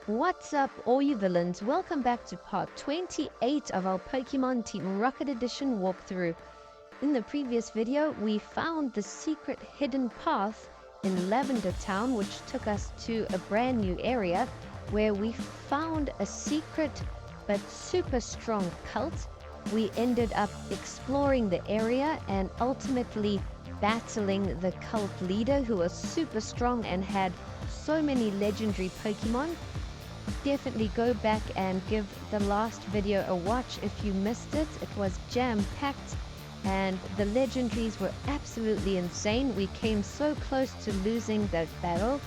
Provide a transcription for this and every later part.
What's up, all you villains? Welcome back to part 28 of our Pokemon Team Rocket Edition walkthrough. In the previous video, we found the secret hidden path in Lavender Town, which took us to a brand new area where we found a secret but super strong cult. We ended up exploring the area and ultimately battling the cult leader, who was super strong and had so many legendary Pokemon. Definitely go back and give the last video a watch if you missed it. It was jam-packed and the legendaries were absolutely insane. We came so close to losing that battle.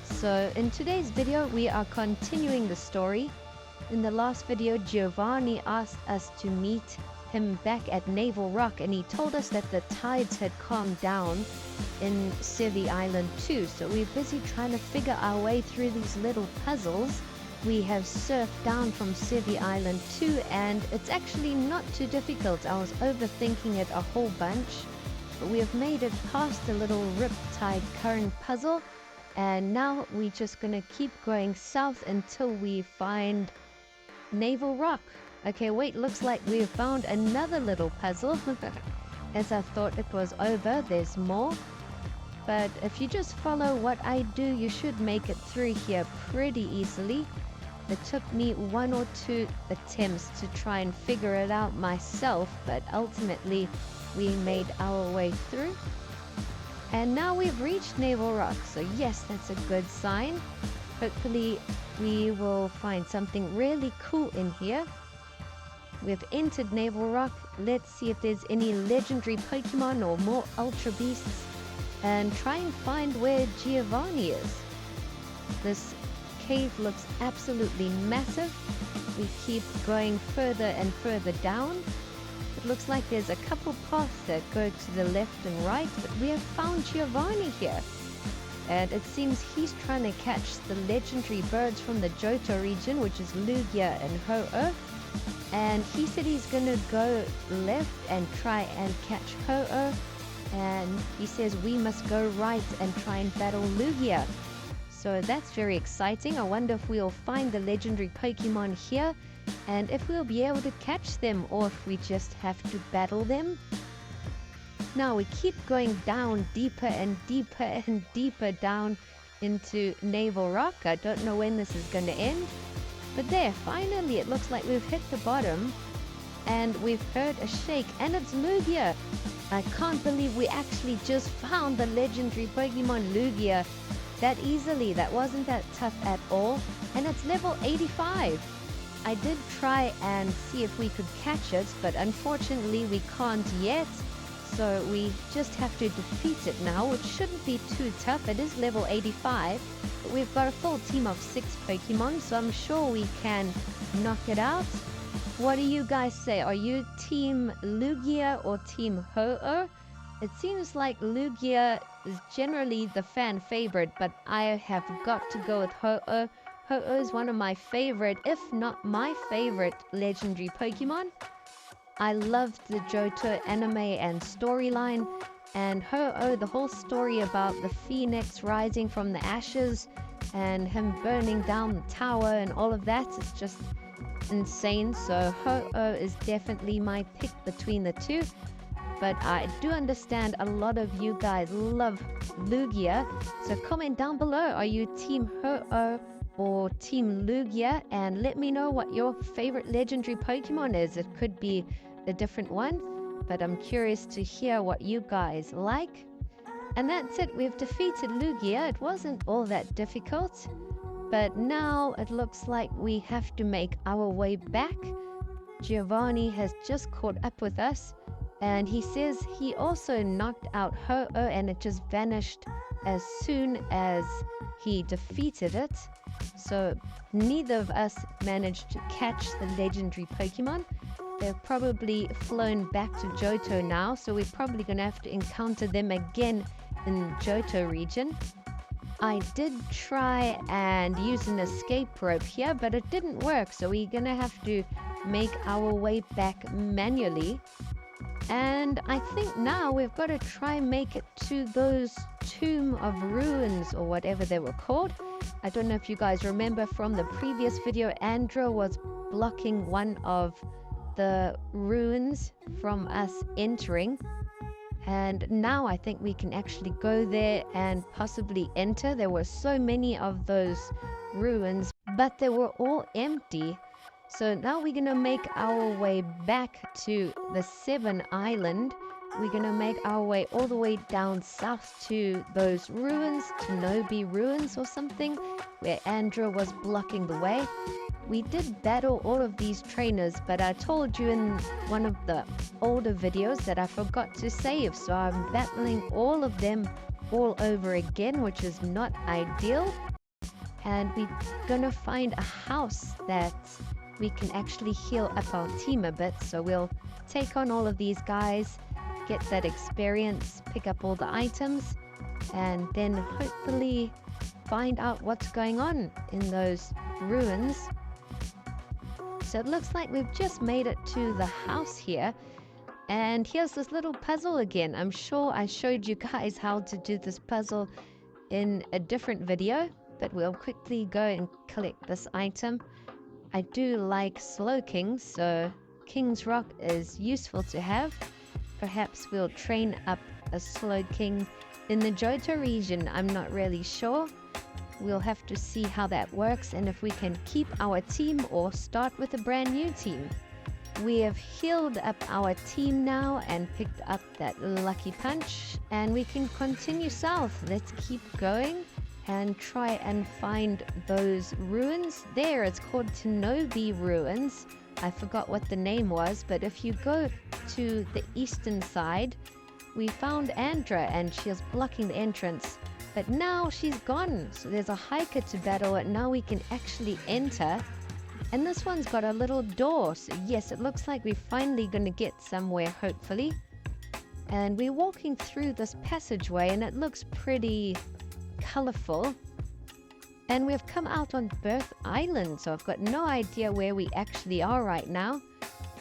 So in today's video we are continuing the story. In the last video, Giovanni asked us to meet him back at Naval Rock, and he told us that the tides had calmed down in Sevii Island too. So we're busy trying to figure our way through these little puzzles. We have surfed down from Sevii Island too, and it's actually not too difficult. I was overthinking it a whole bunch, but we have made it past the little riptide current puzzle, and now we're just gonna keep going south until we find Naval Rock. Okay, wait, looks like we have found another little puzzle. As I thought it was over, there's more. But if you just follow what I do, you should make it through here pretty easily. It took me 1 or 2 attempts to try and figure it out myself, but ultimately we made our way through. And now we've reached Naval Rock, so yes, that's a good sign. Hopefully we will find something really cool in here. We've entered Naval Rock. Let's see if there's any legendary Pokemon or more Ultra Beasts, and try and find where Giovanni is. This cave looks absolutely massive. We keep going further and further down. It looks like there's a couple paths that go to the left and right, but we have found Giovanni here. And it seems he's trying to catch the legendary birds from the Johto region, which is Lugia and Ho-Oh. And he said he's gonna go left and try and catch Ho-Oh. And he says we must go right and try and battle Lugia. So that's very exciting. I wonder if we'll find the legendary Pokemon here, and if we'll be able to catch them, or if we just have to battle them. Now we keep going down deeper and deeper and deeper down into Naval Rock. I don't know when this is going to end, but there, finally it looks like we've hit the bottom and we've heard a shake, and it's Lugia. I can't believe we actually just found the legendary Pokemon Lugia that easily. That wasn't that tough at all, and it's level 85. I did try and see if we could catch it, but unfortunately we can't yet. So we just have to defeat it now, which shouldn't be too tough. It is level 85, but we've got a full team of 6 Pokemon, so I'm sure we can knock it out. What do you guys say? Are you Team Lugia or Team Ho-Oh? It seems like Lugia is generally the fan favorite, but I have got to go with Ho-Oh. Ho-Oh is one of my favorite, if not my favorite, legendary Pokemon. I loved the Johto anime and storyline, and Ho-Oh, the whole story about the phoenix rising from the ashes and him burning down the tower and all of that is just insane. So Ho-Oh is definitely my pick between the two, but I do understand a lot of you guys love Lugia, so comment down below, are you Team Ho-Oh or Team Lugia, and let me know what your favorite legendary Pokemon is. It could be a different one, but I'm curious to hear what you guys like. And that's it, we've defeated Lugia. It wasn't all that difficult, but now it looks like we have to make our way back. Giovanni has just caught up with us, and he says he also knocked out Ho-Oh and it just vanished as soon as he defeated it. So neither of us managed to catch the legendary Pokemon. They've probably flown back to Johto now, so we're probably going to have to encounter them again in Johto region. I did try and use an escape rope here, but it didn't work, so we're going to have to make our way back manually. And I think now we've got to try and make it to those Tomb of Ruins or whatever they were called. I don't know if you guys remember from the previous video, Andra was blocking one of the ruins from us entering. And now I think we can actually go there and possibly enter. There were so many of those ruins, but they were all empty. So now we're going to make our way back to the Sevii Island. We're going to make our way all the way down south to those ruins, Tanoby ruins or something, where Andra was blocking the way. We did battle all of these trainers, but I told you in one of the older videos that I forgot to save, so I'm battling all of them all over again, which is not ideal. And we're gonna find a house that we can actually heal up our team a bit, so we'll take on all of these guys, get that experience, pick up all the items, and then hopefully find out what's going on in those ruins. So it looks like we've just made it to the house here. And here's this little puzzle again. I'm sure I showed you guys how to do this puzzle in a different video, but we'll quickly go and collect this item. I do like slow kings, so King's Rock is useful to have. Perhaps we'll train up a slow king in the Johto region. I'm not really sure. We'll have to see how that works and if we can keep our team or start with a brand new team. We have healed up our team now and picked up that lucky punch, and we can continue south. Let's keep going and try and find those ruins. There, it's called Tanoby ruins. I forgot what the name was, but if you go to the eastern side, we found Andra and she was blocking the entrance. But now she's gone, so there's a hiker to battle, and now we can actually enter. And this one's got a little door, so yes, it looks like we're finally going to get somewhere, hopefully. And we're walking through this passageway, and it looks pretty colorful. And we've come out on Berth Island, so I've got no idea where we actually are right now.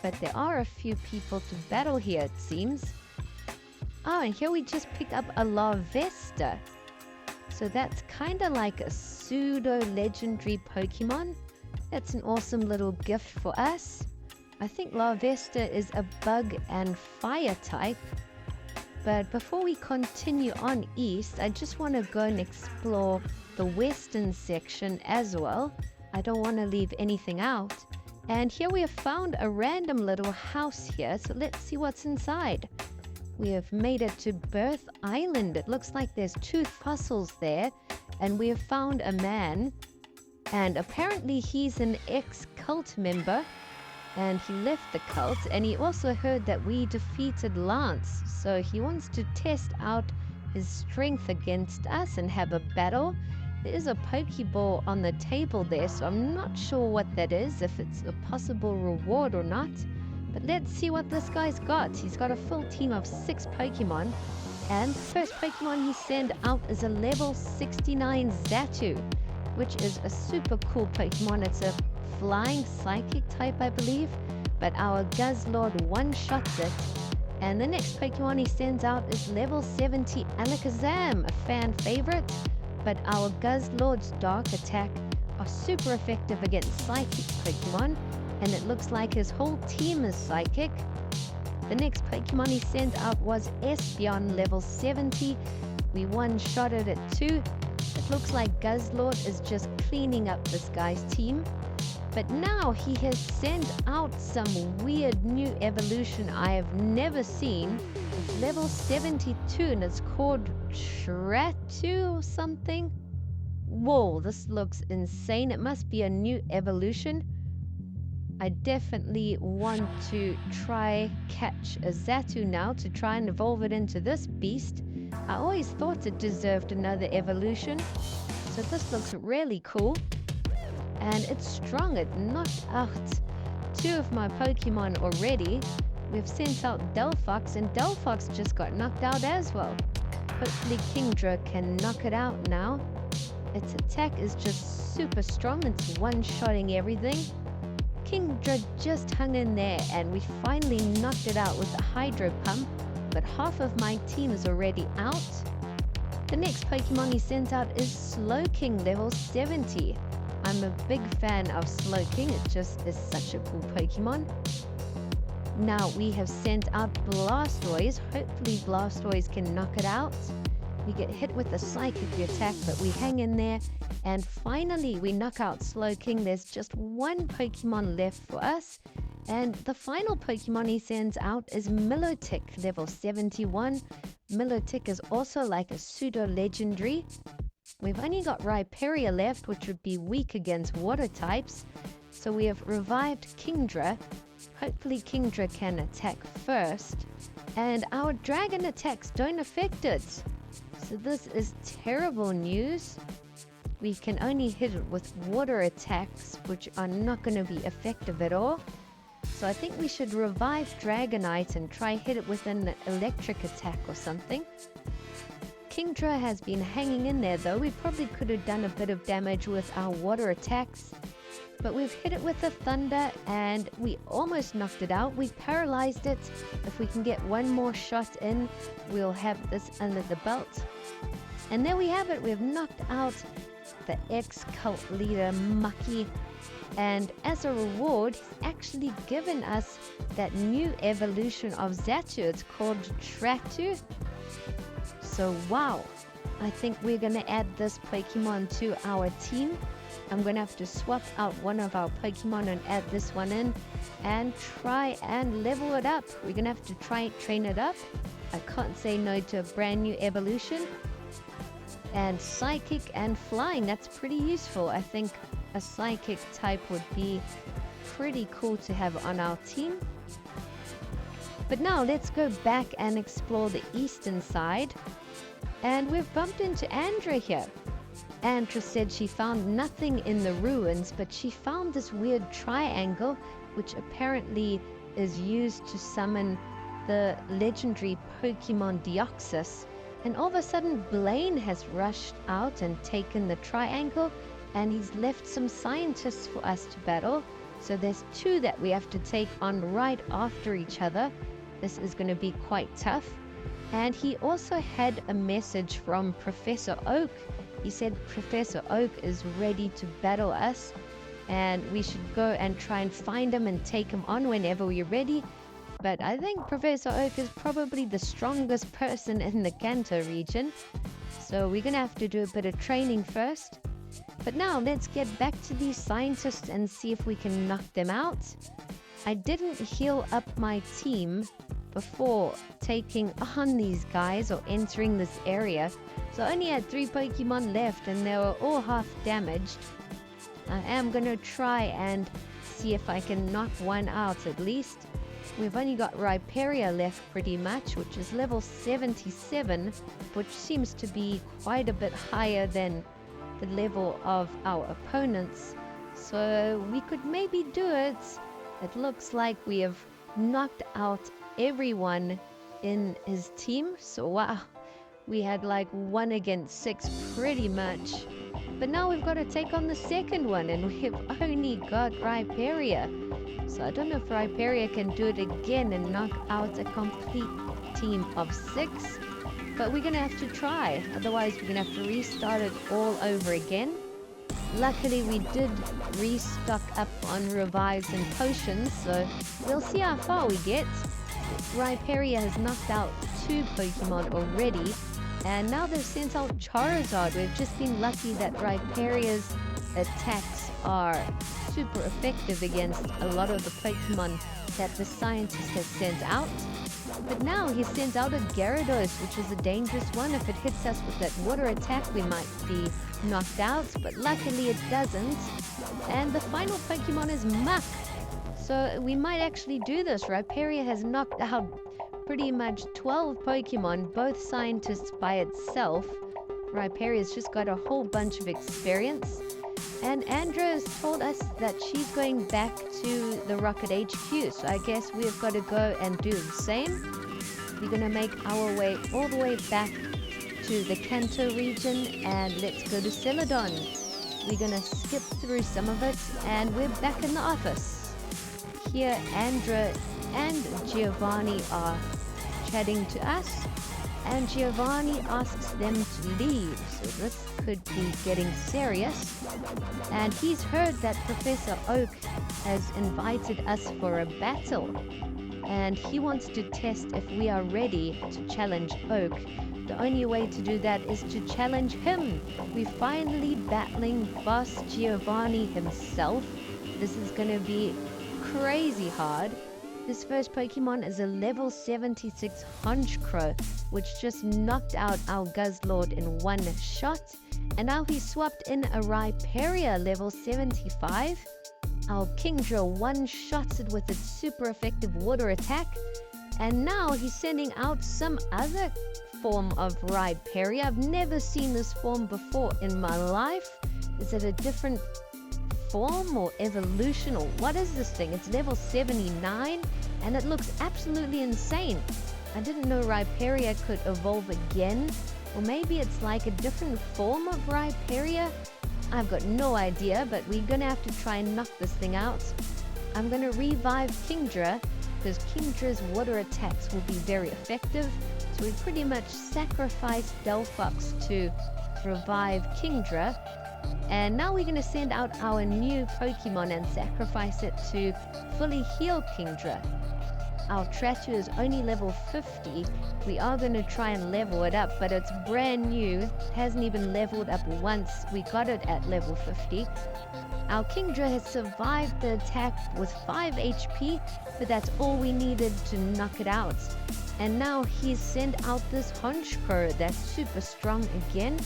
But there are a few people to battle here, it seems. Oh, and here we just picked up a Larvesta. So that's kind of like a pseudo legendary Pokemon. That's an awesome little gift for us. I think Larvesta is a bug and fire type. But before we continue on east, I just want to go and explore the western section as well. I don't want to leave anything out. And here we have found a random little house here, so let's see what's inside. We have made it to Berth Island. It looks like there's 2 fossils there, and we have found a man, and apparently he's an ex-cult member, and he left the cult, and he also heard that we defeated Lance, so he wants to test out his strength against us and have a battle. There is a Pokeball on the table there, so I'm not sure what that is, if it's a possible reward or not. But let's see what this guy's got. He's got a full team of 6 Pokemon. And the first Pokemon he sent out is a level 69 Xatu, which is a super cool Pokemon. It's a flying psychic type, I believe. But our Guzzlord one-shots it. And the next Pokemon he sends out is level 70 Alakazam, a fan favorite. But our Guzzlord's Dark Attack are super effective against psychic Pokemon. And it looks like his whole team is psychic. The next Pokemon he sent out was Espeon, level 70. We one-shotted it too. It looks like Guzzlord is just cleaning up this guy's team. But now he has sent out some weird new evolution I have never seen. It's level 72 and it's called Shratu or something. Whoa, this looks insane. It must be a new evolution. I definitely want to try catch a Xatu now to try and evolve it into this beast. I always thought it deserved another evolution. So this looks really cool. And it's strong. It knocked out 2 of my Pokemon already. We've sent out Delphox, and Delphox just got knocked out as well. Hopefully Kingdra can knock it out now. Its attack is just super strong. It's one-shotting everything. Kingdra just hung in there and we finally knocked it out with the hydro pump, but half of my team is already out. The next Pokemon he sent out is Slowking, level 70. I'm a big fan of Slowking, it just is such a cool Pokemon. Now we have sent out Blastoise, hopefully Blastoise can knock it out. We get hit with a psychic attack, but we hang in there. And finally, we knock out Slowking. There's just one Pokemon left for us. And the final Pokemon he sends out is Milotic, level 71. Milotic is also like a pseudo-legendary. We've only got Rhyperior left, which would be weak against water types. So we have revived Kingdra. Hopefully Kingdra can attack first. And our dragon attacks don't affect it. So this is terrible news. We can only hit it with water attacks, which are not going to be effective at all. So I think we should revive Dragonite and try hit it with an electric attack or something. Kingdra has been hanging in there though. We probably could have done a bit of damage with our water attacks. But we've hit it with the thunder and we almost knocked it out. We paralyzed it. If we can get one more shot in, we'll have this under the belt. And there we have it. We've knocked out the ex-cult leader Maki. And as a reward, he's actually given us that new evolution of Xatu. It's called Tratu. So wow, I think we're going to add this Pokemon to our team. I'm going to have to swap out one of our Pokemon and add this one in and try and level it up. We're going to have to try train it up. I can't say no to a brand new evolution. And Psychic and Flying, that's pretty useful. I think a Psychic type would be pretty cool to have on our team. But now let's go back and explore the eastern side. And we've bumped into Andra here. Andra said she found nothing in the ruins, but she found this weird triangle, which apparently is used to summon the legendary Pokemon Deoxys. And all of a sudden, Blaine has rushed out and taken the triangle, and he's left some scientists for us to battle. So there's two that we have to take on right after each other. This is going to be quite tough. And he also had a message from Professor Oak. He said Professor Oak is ready to battle us, and we should go and try and find him and take him on whenever we're ready. But I think Professor Oak is probably the strongest person in the Kanto region. So we're going to have to do a bit of training first. But now let's get back to these scientists and see if we can knock them out. I didn't heal up my team before taking on these guys or entering this area. So I only had 3 Pokemon left and they were all half damaged. I am going to try and see if I can knock one out at least. We've only got Rhyperior left pretty much, which is level 77, which seems to be quite a bit higher than the level of our opponents. So we could maybe do it. It looks like we have knocked out everyone in his team. So wow, we had like 1 against 6 pretty much. But now we've got to take on the second one, and we've only got Rhyperior. So I don't know if Rhyperior can do it again and knock out a complete team of 6. But we're going to have to try. Otherwise, we're going to have to restart it all over again. Luckily, we did restock up on revives and potions. So we'll see how far we get. Rhyperior has knocked out 2 Pokemon already. And now they've sent out Charizard. We've just been lucky that Rhyperior's attacks are super effective against a lot of the Pokemon that the scientist has sent out. But now he sends out a Gyarados, which is a dangerous one. If it hits us with that water attack, we might be knocked out. But luckily it doesn't. And the final Pokemon is Muck. So we might actually do this. Rhyperior has knocked out pretty much 12 Pokemon, both scientists by itself. Rhyperior's just got a whole bunch of experience. And Andra has told us that she's going back to the Rocket HQ. So I guess we've got to go and do the same. We're going to make our way all the way back to the Kanto region. And let's go to Celadon. We're going to skip through some of it. And we're back in the office. here Andra and Giovanni are chatting to us, and Giovanni asks them to leave, so this could be getting serious. And he's heard that Professor Oak has invited us for a battle, and he wants to test if we are ready to challenge Oak. The only way to do that is to challenge him. We're finally battling Boss Giovanni himself. This is going to be crazy hard. This first Pokemon is a level 76 Honchkrow, which just knocked out our Guzzlord in one shot. And now he swapped in a Rhyperior level 75. Our Kingdra one-shots it with its super effective water attack. And now he's sending out some other form of Rhyperior. I've never seen this form before in my life. Is it a different form or evolution, or what is this thing? It's level 79 and it looks absolutely insane. I didn't know Rhyperior could evolve again, or maybe it's like a different form of Rhyperior. I've got no idea, but we're gonna have to try and knock this thing out. I'm gonna revive Kingdra because Kingdra's water attacks will be very effective. So we pretty much sacrificed Delphox to revive Kingdra. And now we're going to send out our new Pokemon and sacrifice it to fully heal Kingdra. Our Tratu is only level 50. We are going to try and level it up, but it's brand new. It hasn't even leveled up once. We got it at level 50. Our Kingdra has survived the attack with 5 HP, but that's all we needed to knock it out. And now he's sent out this Honchkrow that's super strong again.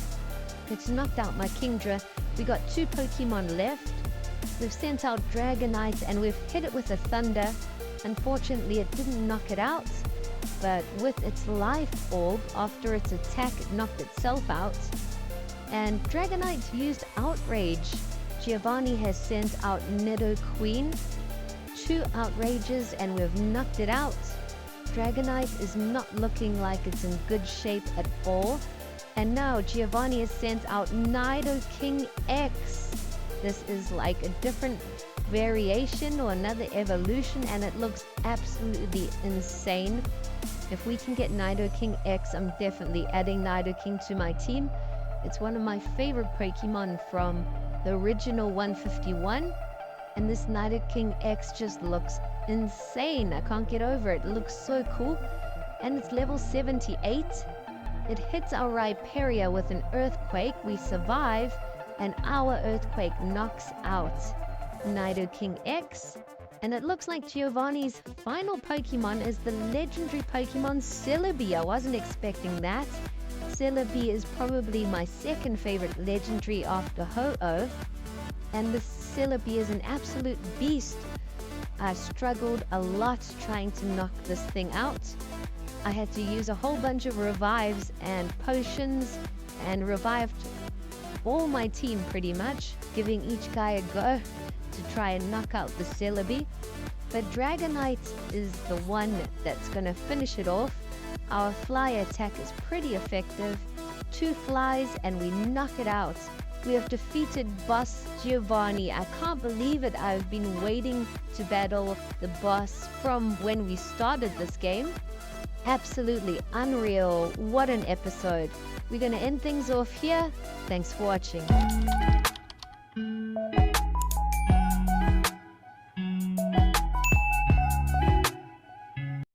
It's knocked out my Kingdra. We got 2 Pokemon left. We've sent out Dragonite and we've hit it with a Thunder. Unfortunately, it didn't knock it out, but with its life orb, after its attack, it knocked itself out. And Dragonite used Outrage. Giovanni has sent out Nidoqueen. 2 Outrages and we've knocked it out. Dragonite is not looking like it's in good shape at all. And now Giovanni has sent out Nidoking X. This is like a different variation or another evolution, and it looks absolutely insane. If we can get Nidoking X, I'm definitely adding Nidoking to my team. It's one of my favorite Pokemon from the original 151. And this Nidoking X just looks insane. I can't get over it. It looks so cool. And it's level 78. It hits our Rhyperior with an Earthquake. We survive, and our Earthquake knocks out Nidoking X. And it looks like Giovanni's final Pokemon is the legendary Pokemon Celebi. I wasn't expecting that. Celebi is probably my second favorite legendary after Ho-Oh. And this Celebi is an absolute beast. I struggled a lot trying to knock this thing out. I had to use a whole bunch of revives and potions and revived all my team pretty much, giving each guy a go to try and knock out the Celebi. But Dragonite is the one that's going to finish it off. Our fly attack is pretty effective. 2 flies and we knock it out. We have defeated Boss Giovanni. I can't believe it. I've been waiting to battle the boss from when we started this game. Absolutely unreal. What an episode. We're going to end things off here. Thanks for watching.